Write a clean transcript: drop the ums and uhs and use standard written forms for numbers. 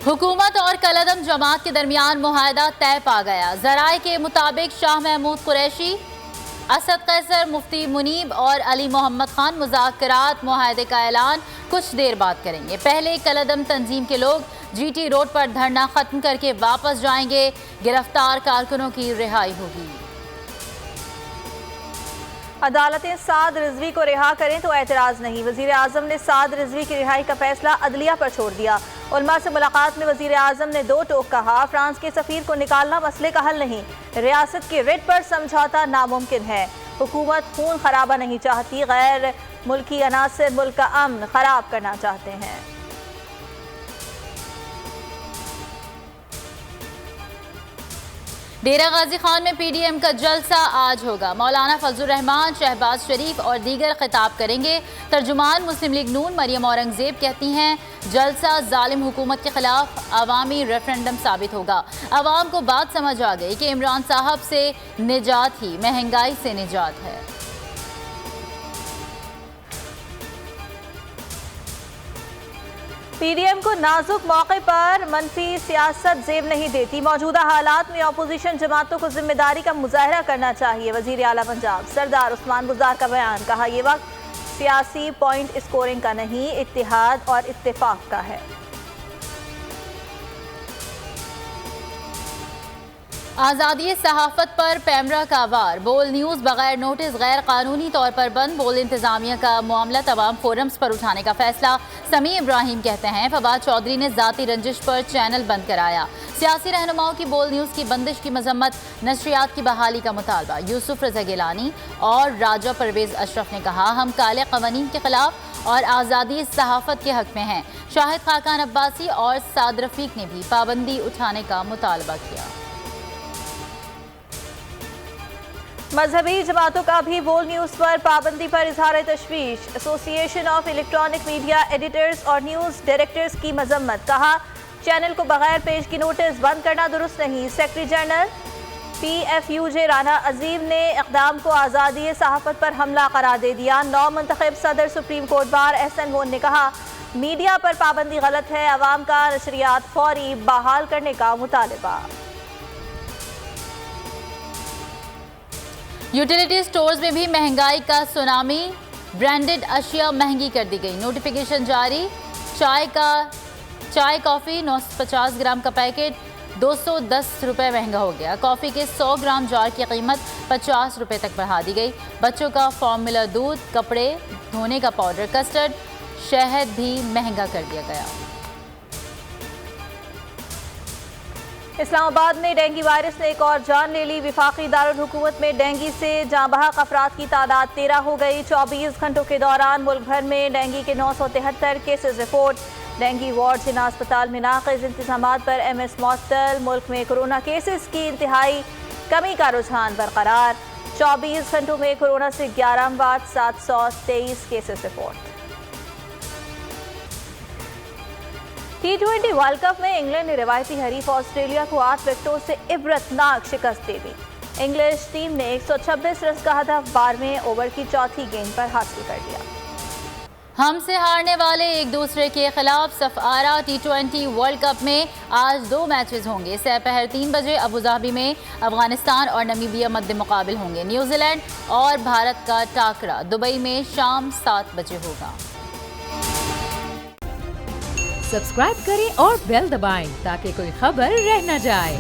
حکومت اور کالعدم جماعت کے درمیان معاہدہ طے پا گیا۔ ذرائع کے مطابق شاہ محمود قریشی، اسد قیصر، مفتی منیب اور علی محمد خان مذاکرات معاہدے کا اعلان کچھ دیر بعد کریں گے۔ پہلے کالعدم تنظیم کے لوگ جی ٹی روڈ پر دھرنا ختم کر کے واپس جائیں گے۔ گرفتار کارکنوں کی رہائی ہوگی۔ عدالتیں سعد رضوی کو رہا کریں تو اعتراض نہیں۔ وزیر اعظم نے سعد رضوی کی رہائی کا فیصلہ عدلیہ پر چھوڑ دیا۔ علماء سے ملاقات میں وزیر اعظم نے دو ٹوک کہا، فرانس کے سفیر کو نکالنا مسئلے کا حل نہیں، ریاست کے ریٹ پر سمجھوتا ناممکن ہے۔ حکومت خون خرابہ نہیں چاہتی، غیر ملکی عناصر ملک کا امن خراب کرنا چاہتے ہیں۔ ڈیرہ غازی خان میں پی ڈی ایم کا جلسہ آج ہوگا۔ مولانا فضل الرحمان، شہباز شریف اور دیگر خطاب کریں گے۔ ترجمان مسلم لیگ نون مریم اورنگزیب کہتی ہیں، جلسہ ظالم حکومت کے خلاف عوامی ریفرنڈم ثابت ہوگا۔ عوام کو بات سمجھ آ گئی کہ عمران صاحب سے نجات ہی مہنگائی سے نجات ہے۔ پی ڈی ایم کو نازک موقع پر منفی سیاست زیب نہیں دیتی، موجودہ حالات میں اپوزیشن جماعتوں کو ذمہ داری کا مظاہرہ کرنا چاہیے۔ وزیر اعلیٰ پنجاب سردار عثمان گزار کا بیان، کہا یہ وقت سیاسی پوائنٹ اسکورنگ کا نہیں، اتحاد اور اتفاق کا ہے۔ آزادی صحافت پر پیمرا کا وار، بول نیوز بغیر نوٹس غیر قانونی طور پر بند، بول انتظامیہ کا معاملہ تمام فورمز پر اٹھانے کا فیصلہ۔ سمیع ابراہیم کہتے ہیں، فواد چودھری نے ذاتی رنجش پر چینل بند کرایا۔ سیاسی رہنماؤں کی بول نیوز کی بندش کی مذمت، نشریات کی بحالی کا مطالبہ۔ یوسف رضا گیلانی اور راجہ پرویز اشرف نے کہا، ہم کالے قوانین کے خلاف اور آزادی صحافت کے حق میں ہیں۔ شاہد خاقان عباسی اور سعد رفیق نے بھی پابندی اٹھانے کا مطالبہ کیا۔ مذہبی جماعتوں کا بھی بول نیوز پر پابندی پر اظہار تشویش، ایسوسی ایشن آف الیکٹرانک میڈیا ایڈیٹرز اور نیوز ڈائریکٹرز کی مذمت، کہا چینل کو بغیر پیشگی نوٹس بند کرنا درست نہیں۔ Secretary general P F U J Rana Azim نے اقدام کو آزادی صحافت پر حملہ قرار دے دیا۔ نو منتخب صدر سپریم کورٹ بار احسن وون نے کہا، میڈیا پر پابندی غلط ہے، عوام کا نشریات فوری بحال کرنے کا مطالبہ۔ یوٹیلیٹی سٹورز میں بھی مہنگائی کا سونامی، برانڈڈ اشیاء مہنگی کر دی گئی، نوٹیفیکیشن جاری۔ چائے کافی 950 گرام کا پیکٹ 210 روپے مہنگا ہو گیا۔ کافی کے 100 گرام جار کی قیمت 50 روپے تک بڑھا دی گئی۔ بچوں کا فارمولا دودھ، کپڑے دھونے کا پاؤڈر، کسٹرڈ، شہد بھی مہنگا کر دیا گیا۔ اسلام آباد میں ڈینگی وائرس نے ایک اور جان لے لی، وفاقی دارالحکومت میں ڈینگی سے جاں بحق افراد کی تعداد 13 ہو گئی۔ 24 گھنٹوں کے دوران ملک بھر میں ڈینگی کے 973 کیسز رپورٹ۔ ڈینگی وارڈ جنا اسپتال میں ناقص، انتظامات پر ایم ایس معطل۔ ملک میں کورونا کیسز کی انتہائی کمی کا رجحان برقرار۔ 24 گھنٹوں میں کورونا سے 11 اموات، 723 cases report. T20 world cup میں انگلینڈ نے روایتی حریف آسٹریلیا کو 8 وکٹوں سے عبرتناک شکست دے دی۔ انگلش ٹیم نے 126 رنز کا ہدف 12ویں اوور کی چوتھی گیند پر حاصل کر لیا۔ ہم سے ہارنے والے ایک دوسرے کے خلاف سفارہ T20 ورلڈ کپ میں آج 2 میچز ہوں گے۔ سپہر 3 بجے ابوظہبی میں افغانستان اور نمیبیا مد مقابل ہوں گے۔ نیوزی لینڈ اور بھارت کا ٹاکرا دبئی میں شام 7 بجے ہوگا۔ سبسکرائب کریں اور بیل دبائیں تاکہ کوئی خبر رہ نہ جائے۔